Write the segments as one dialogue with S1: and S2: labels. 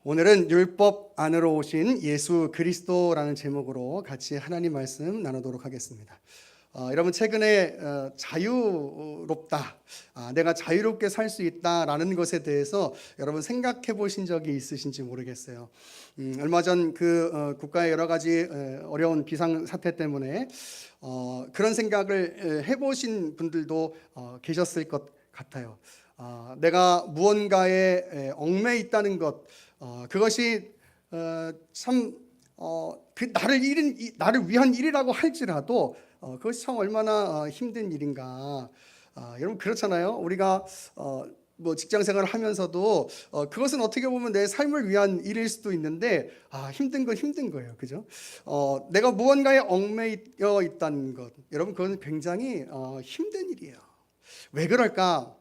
S1: 오늘은 율법 안으로 오신 예수 그리스도라는 제목으로 같이 하나님 말씀 나누도록 하겠습니다. 여러분 최근에 자유롭다, 내가 자유롭게 살 수 있다라는 것에 대해서 여러분 생각해 보신 적이 있으신지 모르겠어요. 얼마 전 국가의 여러 가지 어려운 비상 사태 때문에 그런 생각을 해보신 분들도 계셨을 것 같아요. 내가 무언가에 얽매여 있다는 것, 그것이 참 나를 위한 일이라고 할지라도 그것이 참 얼마나 힘든 일인가. 여러분 그렇잖아요. 우리가 뭐 직장 생활을 하면서도 그것은 어떻게 보면 내 삶을 위한 일일 수도 있는데 힘든 건 힘든 거예요, 그죠? 내가 무언가에 얽매여 있다는 것, 여러분 그건 굉장히 힘든 일이에요. 왜 그럴까?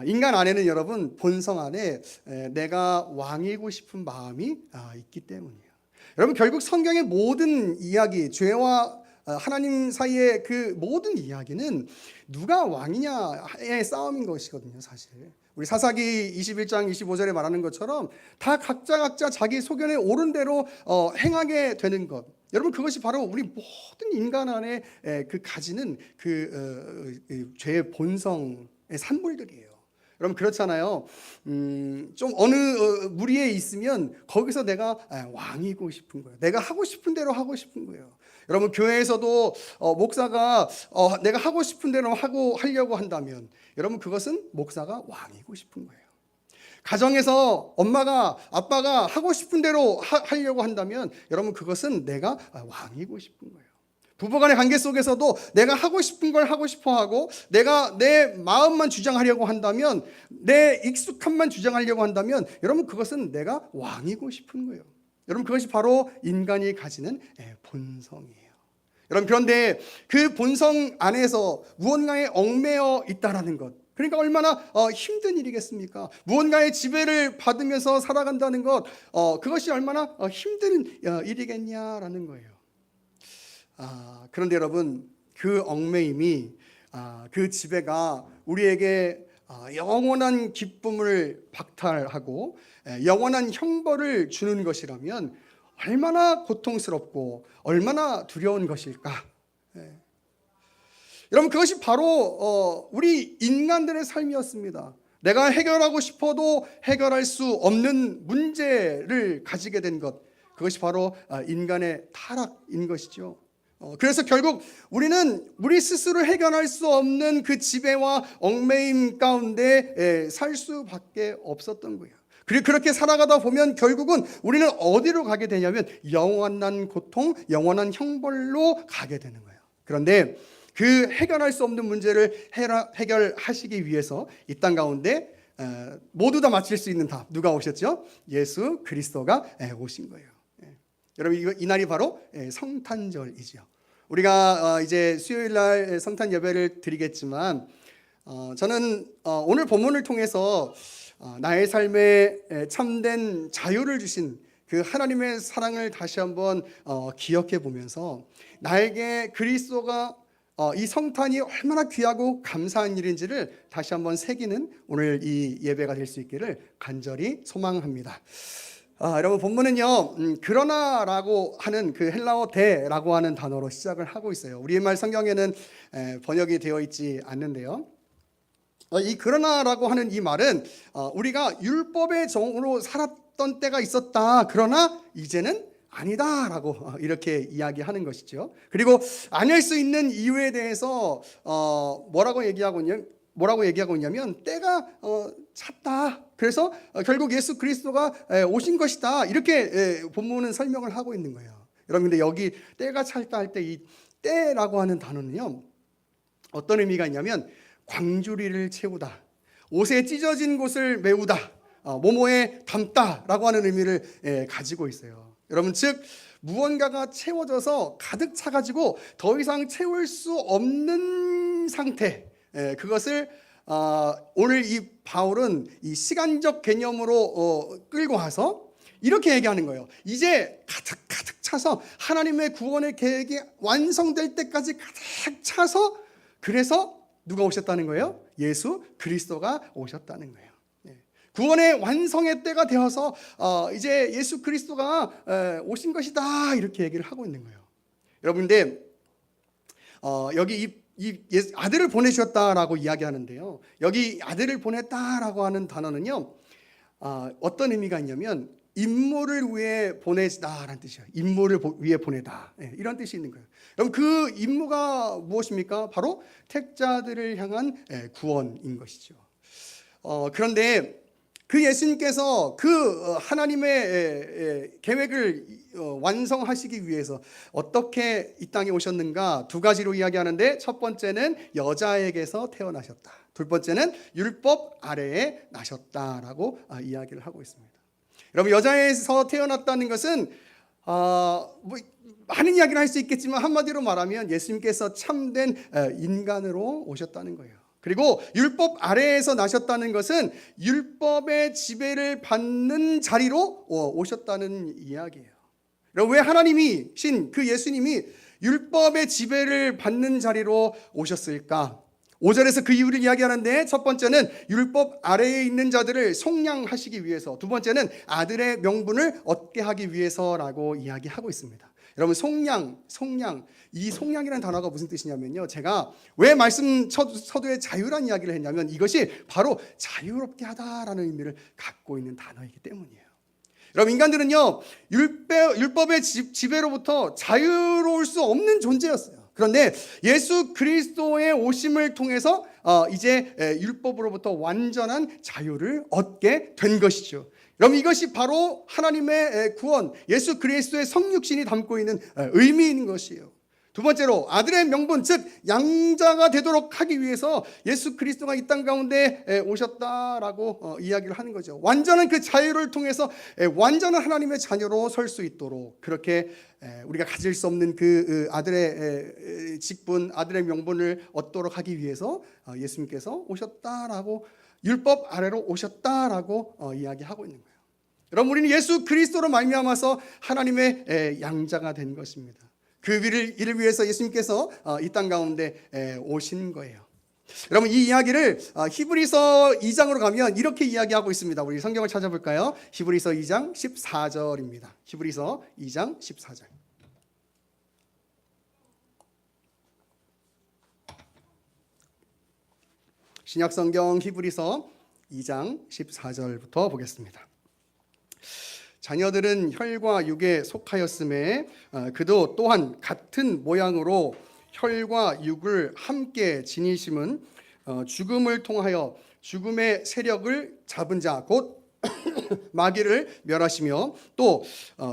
S1: 인간 안에는 여러분 본성 안에 내가 왕이고 싶은 마음이 있기 때문이에요. 여러분 결국 성경의 모든 이야기, 죄와 하나님 사이의 그 모든 이야기는 누가 왕이냐의 싸움인 것이거든요, 사실. 우리 사사기 21장 25절에 말하는 것처럼 다 각자 자기 소견에 옳은 대로 행하게 되는 것. 여러분 그것이 바로 우리 모든 인간 안에 가지는 죄의 본성의 산물들이에요. 여러분 그렇잖아요. 좀 어느 무리에 있으면 거기서 내가 왕이고 싶은 거예요. 내가 하고 싶은 대로 하고 싶은 거예요. 여러분 교회에서도 목사가 내가 하고 싶은 대로 하려고 한다면 여러분 그것은 목사가 왕이고 싶은 거예요. 가정에서 엄마가 아빠가 하고 싶은 대로 하려고 한다면 여러분 그것은 내가 왕이고 싶은 거예요. 부부간의 관계 속에서도 내가 하고 싶은 걸 하고 싶어 하고 내가 내 마음만 주장하려고 한다면, 내 익숙함만 주장하려고 한다면 여러분 그것은 내가 왕이고 싶은 거예요. 여러분 그것이 바로 인간이 가지는 본성이에요. 여러분 그런데 그 본성 안에서 무언가에 얽매여 있다라는 것, 그러니까 얼마나 힘든 일이겠습니까? 무언가의 지배를 받으면서 살아간다는 것, 그것이 얼마나 힘든 일이겠냐라는 거예요. 그런데 여러분 그 얽매임이, 그 지배가 우리에게 영원한 기쁨을 박탈하고 영원한 형벌을 주는 것이라면 얼마나 고통스럽고 얼마나 두려운 것일까? 여러분 그것이 바로 우리 인간들의 삶이었습니다. 내가 해결하고 싶어도 해결할 수 없는 문제를 가지게 된 것, 그것이 바로 인간의 타락인 것이죠. 그래서 결국 우리는 우리 스스로 해결할 수 없는 그 지배와 얽매임 가운데 살 수밖에 없었던 거예요. 그리고 그렇게 살아가다 보면 결국은 우리는 어디로 가게 되냐면 영원한 고통, 영원한 형벌로 가게 되는 거예요. 그런데 그 해결할 수 없는 문제를 해결하시기 위해서 이 땅 가운데 모두 다 맞힐 수 있는 답, 누가 오셨죠? 예수 그리스도가 오신 거예요. 여러분 이 날이 바로 성탄절이지요. 우리가 이제 수요일 날 성탄 예배를 드리겠지만 저는 오늘 본문을 통해서 나의 삶에 참된 자유를 주신 그 하나님의 사랑을 다시 한번 기억해 보면서 나에게 그리스도가 이 성탄이 얼마나 귀하고 감사한 일인지를 다시 한번 새기는 오늘 이 예배가 될 수 있기를 간절히 소망합니다. 여러분 본문은요 그러나라고 하는 그 헬라어 대라고 하는 단어로 시작을 하고 있어요. 우리말 성경에는 번역이 되어 있지 않는데요, 이 그러나라고 하는 이 말은 우리가 율법의 종으로 살았던 때가 있었다, 그러나 이제는 아니다라고 이렇게 이야기하는 것이죠. 그리고 아닐 수 있는 이유에 대해서 뭐라고 얘기하고 있냐면 때가 찼다. 그래서 결국 예수 그리스도가 오신 것이다, 이렇게 본문은 설명을 하고 있는 거예요. 여러분 근데 여기 때가 찼다 할 때 이 때라고 하는 단어는요 어떤 의미가 있냐면 광주리를 채우다, 옷에 찢어진 곳을 메우다, 모모에 담다라고 하는 의미를 가지고 있어요. 여러분 즉 무언가가 채워져서 가득 차가지고 더 이상 채울 수 없는 상태, 그것을 오늘 이 바울은 이 시간적 개념으로 끌고 와서 이렇게 얘기하는 거예요. 이제 가득 차서 하나님의 구원의 계획이 완성될 때까지 가득 차서, 그래서 누가 오셨다는 거예요? 예수 그리스도가 오셨다는 거예요. 구원의 완성의 때가 되어서 이제 예수 그리스도가 오신 것이다 이렇게 얘기를 하고 있는 거예요. 여러분들 여기 아들을 보내셨다라고 이야기하는데요. 여기 아들을 보냈다라고 하는 단어는요, 어떤 의미가 있냐면 임무를 위해 보내다라는 뜻이에요. 임무를 위해 보내다, 이런 뜻이 있는 거예요. 그럼 그 임무가 무엇입니까? 바로 택자들을 향한 구원인 것이죠. 그런데 그 예수님께서 그 하나님의 계획을 완성하시기 위해서 어떻게 이 땅에 오셨는가 두 가지로 이야기하는데, 첫 번째는 여자에게서 태어나셨다. 둘 번째는 율법 아래에 나셨다라고 이야기를 하고 있습니다. 여러분, 여자에서 태어났다는 것은 많은 이야기를 할 수 있겠지만 한마디로 말하면 예수님께서 참된 인간으로 오셨다는 거예요. 그리고 율법 아래에서 나셨다는 것은 율법의 지배를 받는 자리로 오셨다는 이야기예요. 왜 하나님이신 그 예수님이 율법의 지배를 받는 자리로 오셨을까? 5절에서 그 이유를 이야기하는데, 첫 번째는 율법 아래에 있는 자들을 속량하시기 위해서, 두 번째는 아들의 명분을 얻게 하기 위해서라고 이야기하고 있습니다. 여러분, 속량, 이 속량이라는 단어가 무슨 뜻이냐면요, 제가 왜 말씀 서두에 자유란 이야기를 했냐면 이것이 바로 자유롭게 하다라는 의미를 갖고 있는 단어이기 때문이에요. 여러분, 인간들은요 율법의 지배로부터 자유로울 수 없는 존재였어요. 그런데 예수 그리스도의 오심을 통해서 이제 율법으로부터 완전한 자유를 얻게 된 것이죠. 여러분, 이것이 바로 하나님의 구원, 예수 그리스도의 성육신이 담고 있는 의미인 것이에요. 두 번째로 아들의 명분, 즉 양자가 되도록 하기 위해서 예수 그리스도가 이 땅 가운데 오셨다라고 이야기를 하는 거죠. 완전한 그 자유를 통해서 완전한 하나님의 자녀로 설 수 있도록, 그렇게 우리가 가질 수 없는 그 아들의 직분, 아들의 명분을 얻도록 하기 위해서 예수님께서 오셨다라고, 율법 아래로 오셨다라고 이야기하고 있는 거예요. 여러분, 우리는 예수 그리스도로 말미암아서 하나님의 양자가 된 것입니다. 그 일을 위해서 예수님께서 이 땅 가운데 오신 거예요. 여러분, 이 이야기를 히브리서 2장으로 가면 이렇게 이야기하고 있습니다. 우리 성경을 찾아볼까요? 히브리서 2장 14절입니다. 히브리서 2장 14절. 신약성경 히브리서 2장 14절부터 보겠습니다. 자녀들은 혈과 육에 속하였음에 그도 또한 같은 모양으로 혈과 육을 함께 지니심은 죽음을 통하여 죽음의 세력을 잡은 자 곧 마귀를 멸하시며 또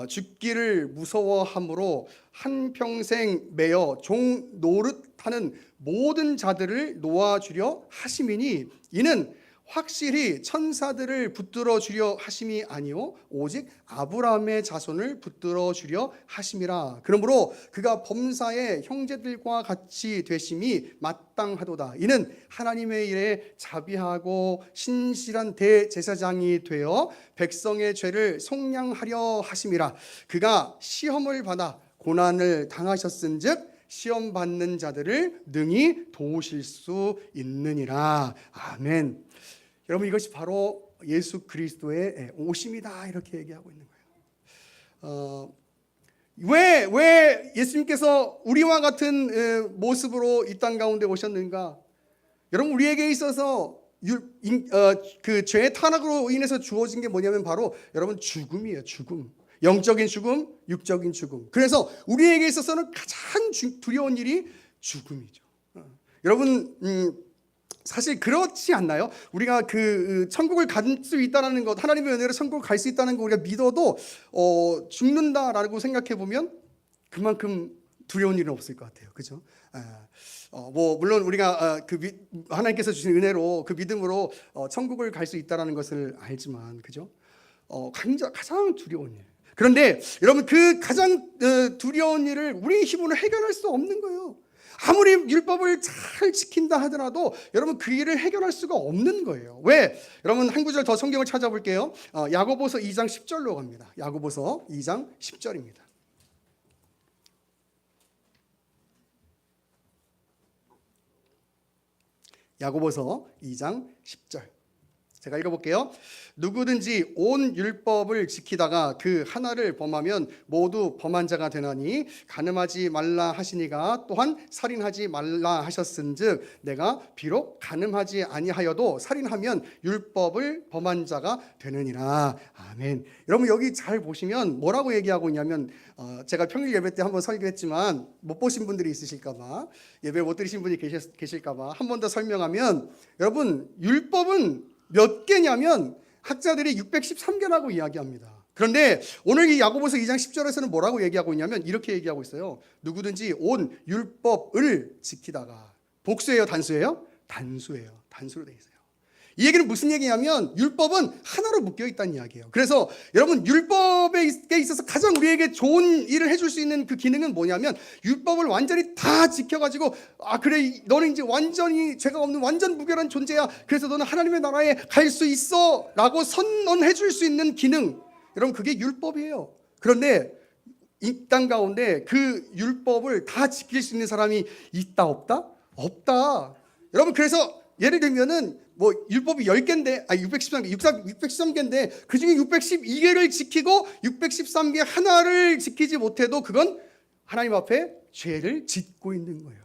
S1: 죽기를 무서워함으로 한평생 매여 종 노릇하는 모든 자들을 놓아주려 하심이니, 이는 확실히 천사들을 붙들어 주려 하심이 아니요 오직 아브라함의 자손을 붙들어 주려 하심이라. 그러므로 그가 범사의 형제들과 같이 되심이 마땅하도다. 이는 하나님의 일에 자비하고 신실한 대제사장이 되어 백성의 죄를 속량하려 하심이라. 그가 시험을 받아 고난을 당하셨은즉 시험 받는 자들을 능히 도우실 수 있느니라. 아멘. 여러분, 이것이 바로 예수 그리스도의 오심이다 이렇게 얘기하고 있는 거예요. 왜 예수님께서 우리와 같은 모습으로 이 땅 가운데 오셨는가? 여러분, 우리에게 있어서 그 죄의 타락으로 인해서 주어진 게 뭐냐면 바로 여러분 죽음이에요. 죽음. 영적인 죽음, 육적인 죽음. 그래서 우리에게 있어서는 가장 두려운 일이 죽음이죠. 여러분, 사실 그렇지 않나요? 우리가 그 천국을 갈 수 있다는 것, 하나님의 은혜로 천국을 갈 수 있다는 거 우리가 믿어도 죽는다라고 생각해 보면 그만큼 두려운 일은 없을 것 같아요. 그죠? 물론 우리가 하나님께서 주신 은혜로 그 믿음으로 천국을 갈 수 있다는 것을 알지만, 그죠? 가장 두려운 일. 그런데 여러분, 그 가장 두려운 일을 우리의 힘으로 해결할 수 없는 거예요. 아무리 율법을 잘 지킨다 하더라도 여러분 그 일을 해결할 수가 없는 거예요. 왜? 여러분, 한 구절 더 성경을 찾아볼게요. 야고보서 2장 10절로 갑니다. 야고보서 2장 10절입니다. 야고보서 2장 10절. 제가 읽어볼게요. 누구든지 온 율법을 지키다가 그 하나를 범하면 모두 범한 자가 되나니 간음하지 말라 하시니가 또한 살인하지 말라 하셨은즉 내가 비록 간음하지 아니하여도 살인하면 율법을 범한 자가 되느니라. 아멘. 여러분 여기 잘 보시면 뭐라고 얘기하고 있냐면 제가 평일 예배 때 한번 설교했지만 못 보신 분들이 있으실까봐, 예배 못 들으신 분이 계실까봐 한 번 더 설명하면, 여러분 율법은 몇 개냐면 학자들이 613개라고 이야기합니다. 그런데 오늘 이 야고보서 2장 10절에서는 뭐라고 얘기하고 있냐면 이렇게 얘기하고 있어요. 누구든지 온 율법을 지키다가, 복수예요 단수예요? 단수예요. 단수로 돼 있어요. 이 얘기는 무슨 얘기냐면 율법은 하나로 묶여 있다는 이야기예요. 그래서 여러분 율법에 있어서 가장 우리에게 좋은 일을 해줄 수 있는 그 기능은 뭐냐면, 율법을 완전히 다 지켜가지고 그래 너는 이제 완전히 죄가 없는 완전 무결한 존재야, 그래서 너는 하나님의 나라에 갈 수 있어 라고 선언해 줄 수 있는 기능, 여러분 그게 율법이에요. 그런데 이 땅 가운데 그 율법을 다 지킬 수 있는 사람이 있다 없다? 없다. 여러분 그래서 예를 들면은 뭐 율법이 10개인데 613개인데 그중에 612개를 지키고 613개 하나를 지키지 못해도 그건 하나님 앞에 죄를 짓고 있는 거예요.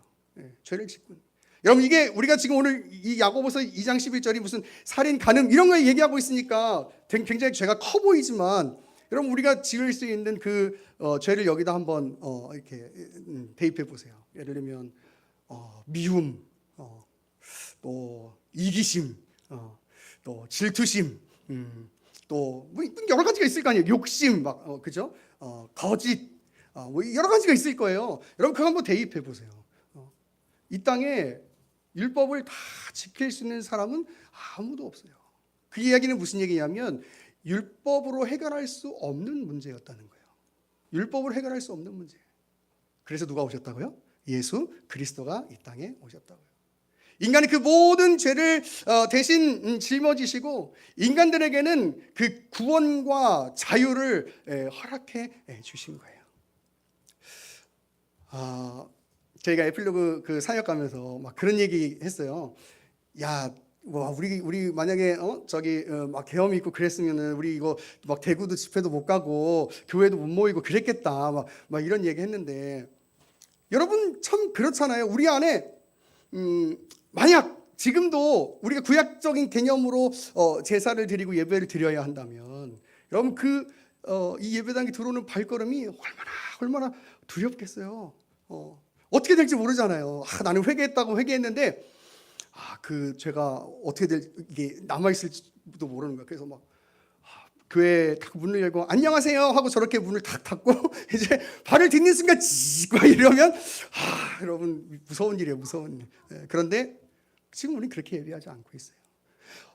S1: 죄를 짓고 있는 거예요. 여러분 이게 우리가 지금 오늘 이 야고보서 2장 11절이 무슨 살인, 간음 이런 거 얘기하고 있으니까 굉장히 죄가 커 보이지만, 여러분 우리가 지을 수 있는 그 죄를 여기다 한번 이렇게 대입해 보세요. 예를 들면 미움, 또 이기심, 또 질투심, 또 뭐 여러 가지가 있을 거 아니에요. 욕심, 그죠? 거짓, 뭐 여러 가지가 있을 거예요. 여러분 그거 한번 대입해 보세요. 이 땅에 율법을 다 지킬 수 있는 사람은 아무도 없어요. 그 이야기는 무슨 얘기냐면 율법으로 해결할 수 없는 문제였다는 거예요. 율법으로 해결할 수 없는 문제. 그래서 누가 오셨다고요? 예수 그리스도가 이 땅에 오셨다고요. 인간의 그 모든 죄를 대신 짊어지시고 인간들에게는 그 구원과 자유를 허락해 주신 거예요. 저희가 에필로그 그 사역 가면서 막 그런 얘기 했어요. 야, 뭐 우리 만약에 막 계엄이 있고 그랬으면은 우리 이거 막 대구도 집회도 못 가고 교회도 못 모이고 그랬겠다. 막 이런 얘기 했는데, 여러분 참 그렇잖아요. 우리 안에 만약 지금도 우리가 구약적인 개념으로 제사를 드리고 예배를 드려야 한다면, 여러분 이 예배당에 들어오는 발걸음이 얼마나 두렵겠어요. 어떻게 될지 모르잖아요. 나는 회개했다고 회개했는데 그 죄가 어떻게 이게 남아 있을지도 모르는 거야. 그래서 막 교회 딱 문을 열고 안녕하세요 하고 저렇게 문을 탁 닫고 이제 발을 딛는 순간 찌고 이러면 여러분 무서운 일이에요. 무서운 일. 그런데 지금 우리는 그렇게 예배하지 않고 있어요.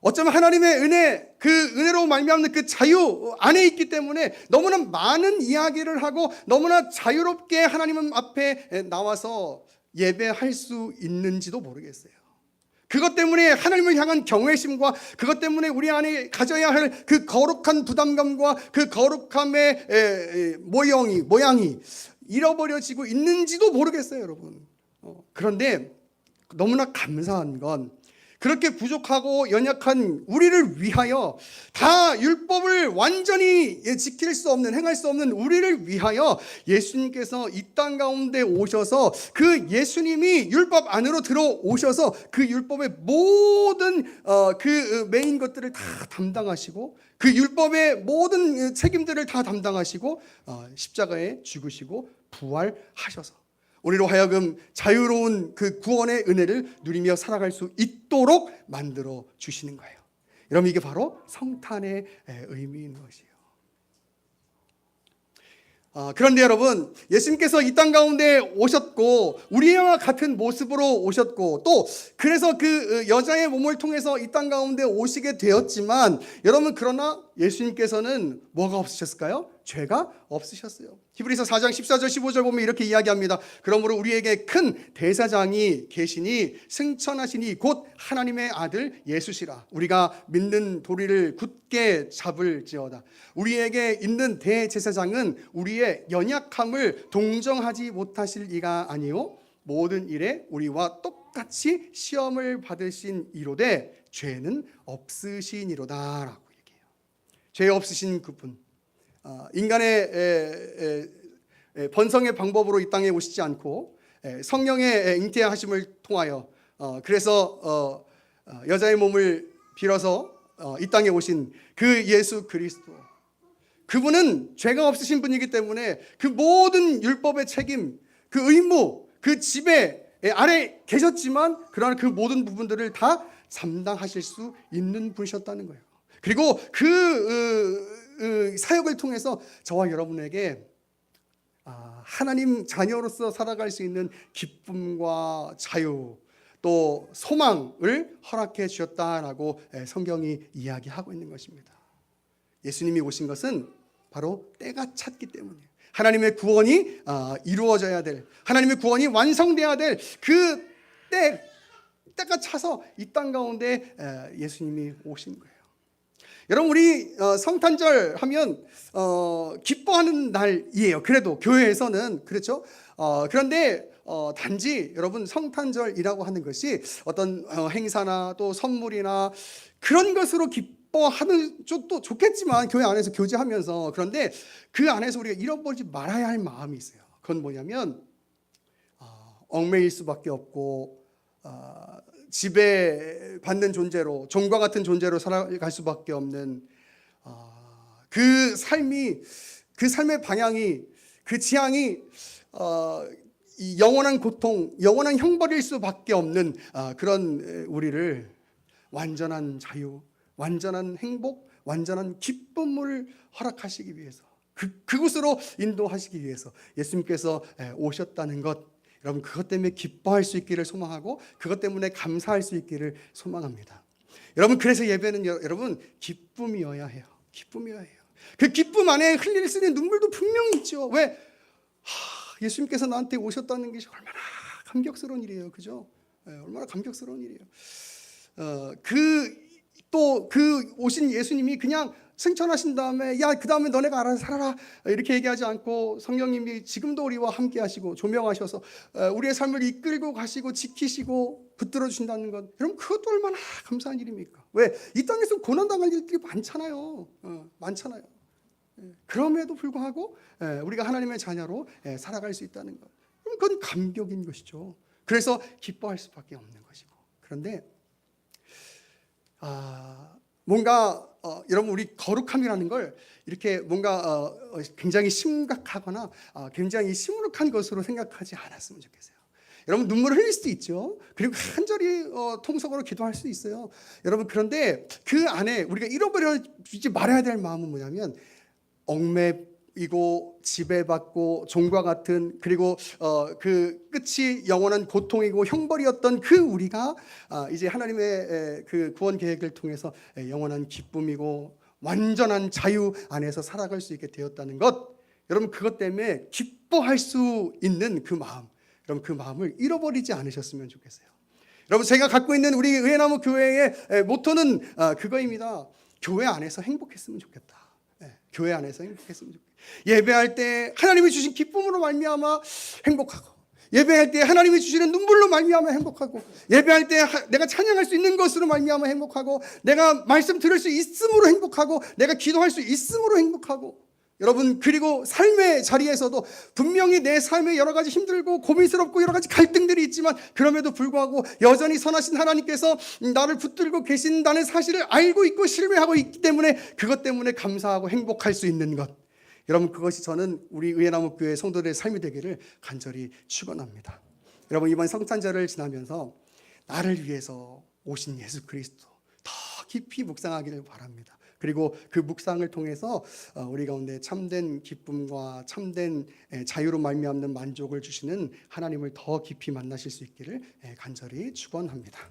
S1: 어쩌면 하나님의 은혜, 그 은혜로 말미암는 그 자유 안에 있기 때문에 너무나 많은 이야기를 하고 너무나 자유롭게 하나님 앞에 나와서 예배할 수 있는지도 모르겠어요. 그것 때문에 하나님을 향한 경외심과 그것 때문에 우리 안에 가져야 할 그 거룩한 부담감과 그 거룩함의 모양이 잃어버려지고 있는지도 모르겠어요, 여러분. 그런데 너무나 감사한 건, 그렇게 부족하고 연약한 우리를 위하여, 다 율법을 완전히 지킬 수 없는, 행할 수 없는 우리를 위하여 예수님께서 이 땅 가운데 오셔서, 그 예수님이 율법 안으로 들어오셔서 그 율법의 모든 그 메인 것들을 다 담당하시고, 그 율법의 모든 책임들을 다 담당하시고 십자가에 죽으시고 부활하셔서 우리로 하여금 자유로운 그 구원의 은혜를 누리며 살아갈 수 있도록 만들어 주시는 거예요. 여러분 이게 바로 성탄의 의미인 것이에요. 그런데 여러분, 예수님께서 이 땅 가운데 오셨고 우리와 같은 모습으로 오셨고, 또 그래서 그 여자의 몸을 통해서 이 땅 가운데 오시게 되었지만, 여러분 그러나 예수님께서는 뭐가 없으셨을까요? 죄가 없으셨어요. 히브리서 4장 14절 15절 보면 이렇게 이야기합니다. 그러므로 우리에게 큰 대사장이 계시니 승천하시니 곧 하나님의 아들 예수시라. 우리가 믿는 도리를 굳게 잡을지어다. 우리에게 있는 대제사장은 우리의 연약함을 동정하지 못하실 이가 아니요 모든 일에 우리와 똑같이 시험을 받으신 이로되 죄는 없으시니로다라고 얘기해요. 죄 없으신 그분, 인간의 번성의 방법으로 이 땅에 오시지 않고 성령의 잉태하심을 통하여 그래서 여자의 몸을 빌어서 이 땅에 오신 그 예수 그리스도, 그분은 죄가 없으신 분이기 때문에 그 모든 율법의 책임, 그 의무, 그 지배 아래 계셨지만 그러나 그 모든 부분들을 다 감당하실 수 있는 분이셨다는 거예요. 그리고 그 사역을 통해서 저와 여러분에게 하나님 자녀로서 살아갈 수 있는 기쁨과 자유, 또 소망을 허락해 주셨다라고 성경이 이야기하고 있는 것입니다. 예수님이 오신 것은 바로 때가 찼기 때문이에요. 하나님의 구원이 이루어져야 될, 하나님의 구원이 완성돼야 될 그 때가 차서 이 땅 가운데 예수님이 오신 거예요. 여러분, 우리 성탄절 하면 기뻐하는 날이에요. 그래도 교회에서는 그렇죠. 그런데 단지 여러분, 성탄절이라고 하는 것이 어떤 행사나 또 선물이나 그런 것으로 기뻐하는 쪽도 좋겠지만 교회 안에서 교제하면서, 그런데 그 안에서 우리가 잃어버리지 말아야 할 마음이 있어요. 그건 뭐냐면 얽매일 수밖에 없고 지배받는 존재로, 종과 같은 존재로 살아갈 수밖에 없는 그 삶이, 그 삶의 방향이, 그 지향이 이 영원한 고통, 영원한 형벌일 수밖에 없는 그런 우리를 완전한 자유, 완전한 행복, 완전한 기쁨을 허락하시기 위해서, 그곳으로 인도하시기 위해서 예수님께서 오셨다는 것, 여러분, 그것 때문에 기뻐할 수 있기를 소망하고 그것 때문에 감사할 수 있기를 소망합니다. 여러분, 그래서 예배는 여러분 기쁨이어야 해요. 기쁨이어야 해요. 그 기쁨 안에 흘릴 수 있는 눈물도 분명히 있죠. 왜? 예수님께서 나한테 오셨다는 것이 얼마나 감격스러운 일이에요. 그죠? 얼마나 감격스러운 일이에요. 그 오신 예수님이 그냥 승천하신 다음에 야, 그 다음에 너네가 알아서 살아라 이렇게 얘기하지 않고 성령님이 지금도 우리와 함께 하시고 조명하셔서 우리의 삶을 이끌고 가시고 지키시고 붙들어 주신다는 것, 여러분, 그것도 얼마나 감사한 일입니까? 왜? 이 땅에서 고난당할 일들이 많잖아요. 많잖아요. 그럼에도 불구하고 우리가 하나님의 자녀로 살아갈 수 있다는 것, 그건 감격인 것이죠. 그래서 기뻐할 수밖에 없는 것이고. 그런데 뭔가 여러분, 우리 거룩함이라는 걸 이렇게 뭔가 굉장히 심각하거나 굉장히 시무룩한 것으로 생각하지 않았으면 좋겠어요. 여러분, 눈물을 흘릴 수도 있죠. 그리고 간절히 통성으로 기도할 수 있어요. 여러분, 그런데 그 안에 우리가 잃어버리지 말아야 될 마음은 뭐냐면 얽매이고 지배받고 종과 같은, 그리고 그 끝이 영원한 고통이고 형벌이었던 그 우리가 이제 하나님의 그 구원 계획을 통해서 영원한 기쁨이고 완전한 자유 안에서 살아갈 수 있게 되었다는 것, 여러분, 그것 때문에 기뻐할 수 있는 그 마음, 여러분, 그 마음을 잃어버리지 않으셨으면 좋겠어요. 여러분, 제가 갖고 있는 우리 의회나무 교회의 모토는 그거입니다. 교회 안에서 행복했으면 좋겠다. 교회 안에서 행복했으면 좋겠다. 예배할 때 하나님이 주신 기쁨으로 말미암아 행복하고, 예배할 때 하나님이 주시는 눈물로 말미암아 행복하고, 예배할 때 내가 찬양할 수 있는 것으로 말미암아 행복하고, 내가 말씀 들을 수 있음으로 행복하고, 내가 기도할 수 있음으로 행복하고, 여러분, 그리고 삶의 자리에서도 분명히 내 삶에 여러 가지 힘들고 고민스럽고 여러 가지 갈등들이 있지만 그럼에도 불구하고 여전히 선하신 하나님께서 나를 붙들고 계신다는 사실을 알고 있고 신뢰하고 있기 때문에 그것 때문에 감사하고 행복할 수 있는 것, 여러분, 그것이 저는 우리 의회나무교회 성도들의 삶이 되기를 간절히 축원합니다. 여러분, 이번 성탄절을 지나면서 나를 위해서 오신 예수 그리스도 더 깊이 묵상하기를 바랍니다. 그리고 그 묵상을 통해서 우리 가운데 참된 기쁨과 참된 자유로 말미암는 만족을 주시는 하나님을 더 깊이 만나실 수 있기를 간절히 축원합니다.